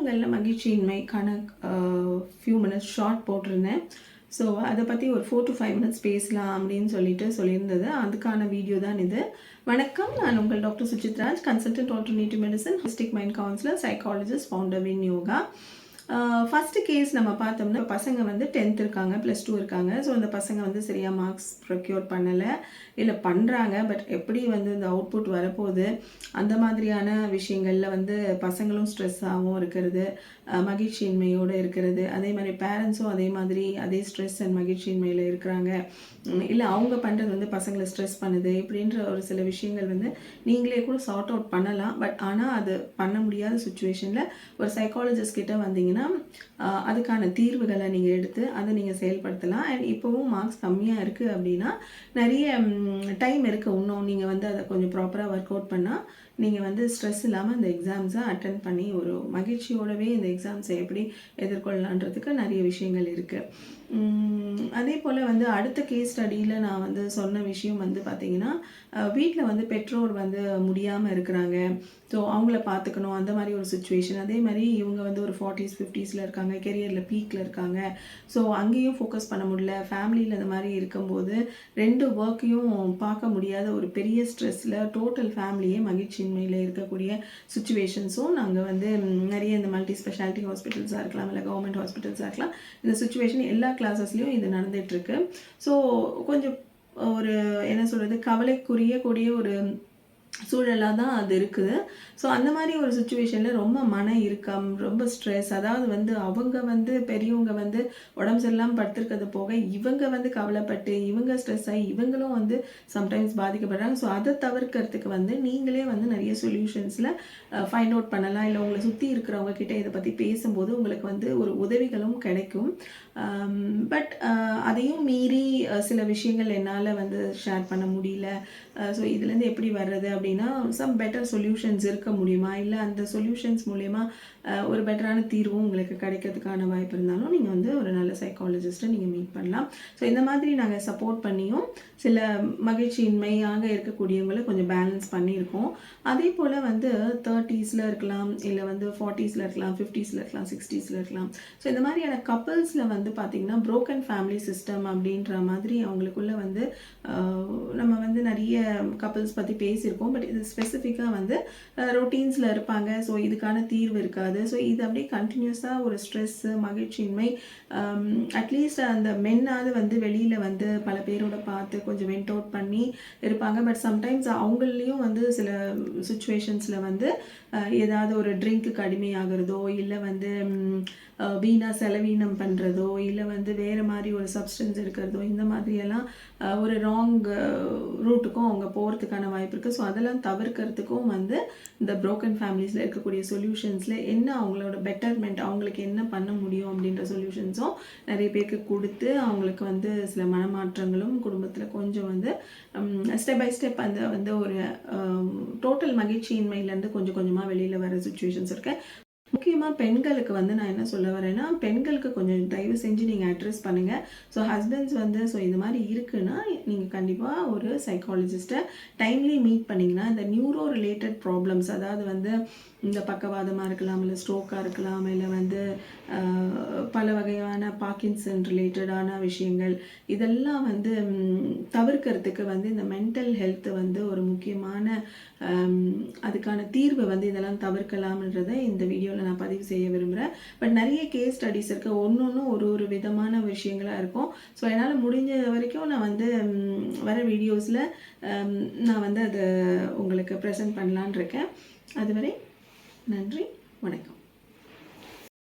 குடும்பங்களில் மகிழ்ச்சியின்மைக்கான few minutes short போட்டிருந்தேன். So அதை பற்றி ஒரு 4 to 5 மினிட்ஸ் பேசலாம் அப்படின்னு சொல்லியிருந்தது. அதுக்கான வீடியோ தான் இது. வணக்கம், நான் உங்கள் doctor Suchitraj, consultant alternative medicine, holistic mind counsellor, psychologist, founder win yoga. First case நம்ம பார்த்தோம்னா, பசங்க வந்து 10th இருக்காங்க, +2 இருக்காங்க. ஸோ அந்த பசங்க வந்து சரியாக மார்க்ஸ் ப்ரொக்யூர் பண்ணலை, இல்லை பண்ணுறாங்க, பட் எப்படி வந்து இந்த அவுட்புட் வரப்போகுது, அந்த மாதிரியான விஷயங்களில் வந்து பசங்களும் ஸ்ட்ரெஸ்ஸாகவும் இருக்கிறது, மகிழ்ச்சியின்மையோடு இருக்கிறது. அதே மாதிரி பேரண்ட்ஸும் அதே மாதிரி அதே ஸ்ட்ரெஸ் அண்ட் மகிழ்ச்சியின்மையில் இருக்கிறாங்க, இல்லை அவங்க பண்ணுறது வந்து பசங்களை ஸ்ட்ரெஸ் பண்ணுது, இப்படின்ற ஒரு சில விஷயங்கள் வந்து நீங்களே கூட சார்ட் அவுட் பண்ணலாம். பட் ஆனால் அது பண்ண முடியாத சுச்சுவேஷனில் ஒரு சைக்காலஜிஸ்ட் கிட்ட வந்தீங்கன்னா அதுக்கான தீர்வுகளை நீங்கள் எடுத்து அதை நீங்கள் செயல்படுத்தலாம். அண்ட் இப்போவும் மார்க்ஸ் கம்மியாக இருக்குது அப்படின்னா நிறைய டைம் இருக்குது இன்னும். நீங்கள் வந்து அதை கொஞ்சம் ப்ராப்பராக ஒர்க் அவுட் பண்ணால் நீங்கள் வந்து ஸ்ட்ரெஸ் இல்லாமல் இந்த எக்ஸாம்ஸை அட்டன் பண்ணி ஒரு மகிழ்ச்சியோடவே இந்த எக்ஸாம்ஸை எப்படி எதிர்கொள்ளலான்றதுக்கு நிறைய விஷயங்கள் இருக்குது. அதே போல் வந்து அடுத்த கேஸ் ஸ்டடியில் நான் வந்து சொன்ன விஷயம் வந்து பார்த்திங்கன்னா, வீட்டில் வந்து பெற்றோர் வந்து முடியாமல் இருக்கிறாங்க, ஸோ அவங்கள பார்த்துக்கணும், அந்த மாதிரி ஒரு சுச்சுவேஷன். அதே மாதிரி இவங்க வந்து ஒரு 40s 50ஸ்ல இருக்காங்க, கெரியரில் பீக்கில் இருக்காங்க, ஸோ அங்கேயும் ஃபோக்கஸ் பண்ண முடியல. ஃபேமிலியில் இந்த மாதிரி இருக்கும்போது 2 ஒர்க்கையும் பார்க்க முடியாத ஒரு பெரிய ஸ்ட்ரெஸ்ஸில் டோட்டல் ஃபேமிலியே மகிழ்ச்சியின்மையில் இருக்கக்கூடிய சுச்சுவேஷன்ஸும் நாங்கள் வந்து நிறைய இந்த மல்டி ஸ்பெஷாலிட்டி ஹாஸ்பிட்டல்ஸாக இருக்கலாம், இல்லை கவர்மெண்ட் ஹாஸ்பிட்டல்ஸாக இருக்கலாம், இந்த சுச்சுவேஷன் எல்லா கிளாஸஸ்லேயும் இது நடந்துகிட்ருக்கு. ஸோ கொஞ்சம் ஒரு என்ன சொல்கிறது, கவலைக்குரிய ஒரு சூழலாக தான் அது இருக்குது. ஸோ அந்த மாதிரி ஒரு சுச்சுவேஷனில் ரொம்ப மன இறுக்கம், ரொம்ப ஸ்ட்ரெஸ், அதாவது வந்து அவங்க வந்து பெரியவங்க வந்து உடம்பு சரியில்லாமல் படுத்திருக்கிறது போக இவங்க வந்து கவலைப்பட்டு இவங்க ஸ்ட்ரெஸ் ஆகி இவங்களும் வந்து சம்டைம்ஸ் பாதிக்கப்படுறாங்க. ஸோ அதை தவிர்க்கிறதுக்கு வந்து நீங்களே வந்து நிறைய சொல்யூஷன்ஸில் ஃபைண்ட் அவுட் பண்ணலாம். இல்லை உங்களை சுற்றி இருக்கிறவங்க கிட்டே இதை பற்றி பேசும்போது உங்களுக்கு வந்து ஒரு உதவிகளும் கிடைக்கும். பட் அதையும் மீறி சில விஷயங்கள் என்னால் வந்து ஷேர் பண்ண முடியல. ஸோ இதுலேருந்து எப்படி வர்றது அப்படின்னா, சம் பெட்டர் சொல்யூஷன்ஸ் இருக்க முடியுமா, இல்லை அந்த சொல்யூஷன்ஸ் மூலயமா ஒரு பெட்டரான தீர்வும் உங்களுக்கு கிடைக்கிறதுக்கான வாய்ப்பு இருந்தாலும் நீங்கள் வந்து ஒரு நல்ல சைக்காலஜிஸ்ட்டை நீங்கள் மீட் பண்ணலாம். ஸோ இந்த மாதிரி நாங்கள் சப்போர்ட் பண்ணியும் சில மகிழ்ச்சியின்மையாக இருக்கக்கூடியவங்களை கொஞ்சம் பேலன்ஸ் பண்ணியிருக்கோம். அதே போல் வந்து 30ஸ்ல இருக்கலாம், இல்லை வந்து 40ஸ்ல இருக்கலாம், 50ஸ்ல இருக்கலாம், 60ஸ்ல இருக்கலாம். ஸோ இந்த மாதிரியான கப்பல்ஸில் வந்து பார்த்திங்கன்னா ப்ரோக்கன் ஃபேமிலி சிஸ்டம் அப்படின்ற மாதிரி அவங்களுக்குள்ள வந்து நம்ம வந்து நிறைய கப்பல்ஸ் பற்றி பேசியிருக்கோம். பட் இது ஸ்பெசிஃபிக்காக வந்து ரொட்டீன்ஸில் இருப்பாங்க, ஸோ இதுக்கான தீர்வு இருக்காது. ஸோ இது அப்படியே கண்டினியூஸாக ஒரு ஸ்ட்ரெஸ்ஸு, மகிழ்ச்சியின்மை, அட்லீஸ்ட் அந்த மென்னாவது வந்து வெளியில் வந்து பல பேரோட பார்த்து கொஞ்சம் வெண்ட் அவுட் பண்ணி இருப்பாங்க. பட் சம்டைம்ஸ் அவங்களையும் வந்து சில சுச்சுவேஷன்ஸில் வந்து ஏதாவது ஒரு ட்ரிங்க்குக்கு அடிமையாகிறதோ, இல்லை வந்து வீணாக செலவீனம் பண்ணுறதோ, இல்லை வந்து வேறு மாதிரி ஒரு சப்ஸ்டன்ஸ் இருக்கிறதோ, இந்த மாதிரியெல்லாம் ஒரு ராங் ரூட்டுக்கும் அவங்க போகிறதுக்கான வாய்ப்பு இருக்குது. ஸோ அதெல்லாம் தவிர்க்கிறதுக்கும் வந்து இந்த ப்ரோக்கன் ஃபேமிலிஸில் இருக்கக்கூடிய சொல்யூஷன்ஸில் என்ன அவங்களோட பெட்டர்மெண்ட், அவங்களுக்கு என்ன பண்ண முடியும் அப்படின்ற சொல்யூஷன்ஸும் நிறைய பேருக்கு கொடுத்து அவங்களுக்கு வந்து சில மனமாற்றங்களும் குடும்பத்தில் கொஞ்சம் வந்து ஸ்டெப் பை ஸ்டெப் அந்த வந்து ஒரு டோட்டல் மகிழ்ச்சியின்மையிலேருந்து கொஞ்சம் கொஞ்சமாக வெளியில் வர சுச்சுவேஷன்ஸ் இருக்குது. முக்கியமாக பெண்களுக்கு வந்து நான் என்ன சொல்ல வரேன்னா, பெண்களுக்கு கொஞ்சம் தயவு செஞ்சு நீங்கள் அட்ரெஸ் பண்ணுங்கள். ஸோ ஹஸ்பண்ட்ஸ் வந்து ஸோ இது மாதிரி இருக்குன்னா நீங்கள் கண்டிப்பாக ஒரு சைக்காலஜிஸ்ட்டை டைம்லி மீட் பண்ணிங்கன்னா இந்த நியூரோ ரிலேட்டட் ப்ராப்ளம்ஸ், அதாவது வந்து இந்த பக்கவாதமாக இருக்கலாம், இல்லை ஸ்ட்ரோக்காக இருக்கலாம், இல்லை வந்து பல வகையான பார்க்கின்சன் ரிலேட்டடான விஷயங்கள், இதெல்லாம் வந்து தவிர்க்கிறதுக்கு வந்து இந்த மென்டல் ஹெல்த்து வந்து ஒரு முக்கியமான அதுக்கான தீர்வை வந்து இதெல்லாம் தவிர்க்கலாம்ன்றதை இந்த வீடியோவில் நான் பதிவு செய்ய விரும்புகிறேன். பட் நிறைய கேஸ் ஸ்டடீஸ் இருக்குது, ஒன்று ஒரு விதமான விஷயங்களாக இருக்கும். ஸோ என்னால் முடிஞ்ச வரைக்கும் நான் வந்து வர வீடியோஸில் நான் வந்து அதை உங்களுக்கு ப்ரெசென்ட் பண்ணலான் இருக்கேன். அதுவரை நன்றி, வணக்கம்.